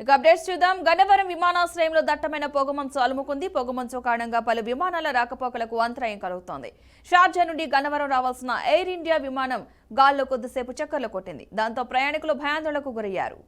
ఇక అప్డేట్స్ చూద్దాం. గన్నవరం విమానాశ్రయంలో దట్టమైన పొగమంచు అలుముకుంది. పొగమంచు కారణంగా పలు విమానాల రాకపోకలకు అంతరాయం కలుగుతోంది. షార్జా నుండి గన్నవరం రావాల్సిన ఎయిర్ ఇండియా విమానం గాల్లో కొద్దిసేపు చక్కర్లు కొట్టింది. దాంతో ప్రయాణికులు భయాందోళనకు గురయ్యారు.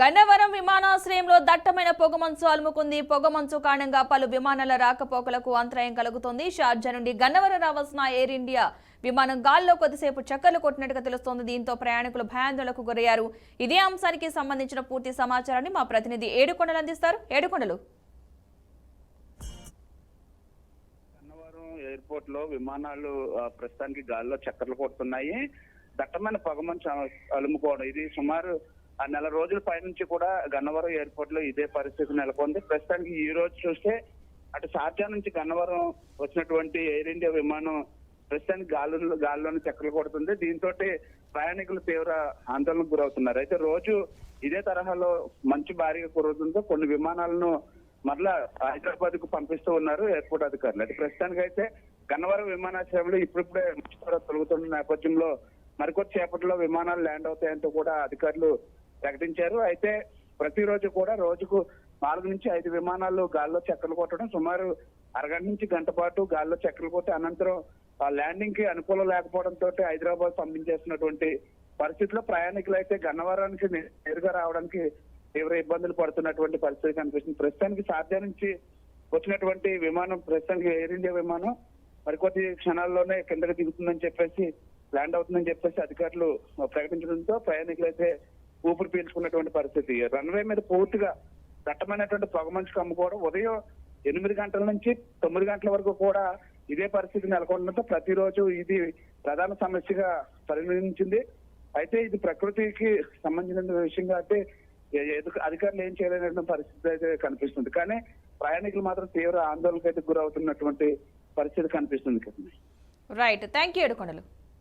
గన్నవరం విమానాశ్రయంలో దట్టమైన పొగమంచు అలుముకుంది. పొగమంచు కారణంగా పలు విమానాల రాకపోకలకు అంతరాయం కలుగుతోంది. షార్జా నుండి గన్నవరం రావాల్సిన ఎయిర్ ఇండియా విమానం గాల్లో కొద్దిసేపు చక్కర్లు కొట్టినట్టుగా తెలుస్తోంది. దీంతో ప్రయాణికులు భయాందోళనకు గురయ్యారు. ఇదే అంశానికి సంబంధించిన పూర్తి సమాచారాన్ని మా ప్రతినిధి ఏడుకొండలు అందిస్తారు. ఏడుకొండలు. గన్నవరం ఎయిర్పోర్ట్ లో విమానాలు ప్రస్తుతానికి గాల్లో చక్కర్లు కొడుతున్నాయి. దట్టమైన పొగమంచు అలుముకోవడం ఇది సుమారు నెల రోజుల పైనుంచి కూడా గన్నవరం ఎయిర్పోర్ట్ లో ఇదే పరిస్థితి నెలకొంది. ప్రస్తుతానికి ఈ రోజు చూస్తే అటు షార్జా నుంచి గన్నవరం వచ్చినటువంటి ఎయిర్ ఇండియా విమానం ప్రస్తుతానికి గాల్లోనే చక్కర్లు కొడుతుంది. దీంతో ప్రయాణికులు తీవ్ర ఆందోళనకు గురవుతున్నారు. అయితే రోజు ఇదే తరహాలో మంచు భారీగా కురుతుందో కొన్ని విమానాలను మరలా హైదరాబాద్ కు పంపిస్తూ ఉన్నారు ఎయిర్పోర్ట్ అధికారులు. అయితే ప్రస్తుతానికి అయితే గన్నవరం విమానాశ్రయంలో ఇప్పుడిప్పుడే మంచు తొలుగుతున్న నేపథ్యంలో మరికొద్ది సేపట్లో విమానాలు ల్యాండ్ అవుతాయంటూ కూడా అధికారులు ప్రకటించారు. అయితే ప్రతిరోజు కూడా రోజుకు 4 నుంచి 5 విమానాలు గాల్లో చక్కర్లు కొట్టడం, సుమారు అరగంట నుంచి గంట పాటు గాల్లో చక్కర్లు కొట్టి అనంతరం ఆ ల్యాండింగ్ కి అనుకూలం లేకపోవడంతో హైదరాబాద్ పంపించేసినటువంటి పరిస్థితిలో ప్రయాణికులు అయితే గన్నవరానికి నేరుగా రావడానికి తీవ్ర ఇబ్బందులు పడుతున్నటువంటి పరిస్థితి కనిపిస్తుంది. ప్రస్తుతానికి షార్జా నుంచి వచ్చినటువంటి విమానం ప్రస్తుతానికి ఎయిర్ ఇండియా విమానం మరికొద్ది క్షణాల్లోనే కిందకి దిగుతుందని చెప్పేసి ల్యాండ్ అవుతుందని చెప్పేసి అధికారులు ప్రకటించడంతో ప్రయాణికులు అయితే ఊపిరి పీల్చుకున్నటువంటి పరిస్థితి. రన్వే మీద పూర్తిగా దట్టమైనటువంటి పొగమంచు కమ్ముకోవడం, ఉదయం 8 గంటల నుంచి 9 గంటల వరకు కూడా ఇదే పరిస్థితి నెలకొనడంతో ప్రతిరోజు ఇది ప్రధాన సమస్యగా పరిగణించింది. అయితే ఇది ప్రకృతికి సంబంధించిన విషయంగా అయితే అధికారులు ఏం చేయలేనటువంటి పరిస్థితి అయితే కనిపిస్తుంది. కానీ ప్రయాణికులు మాత్రం తీవ్ర ఆందోళనకు అయితే గురవుతున్నటువంటి పరిస్థితి కనిపిస్తుంది. Right, thank you Yedukondalu.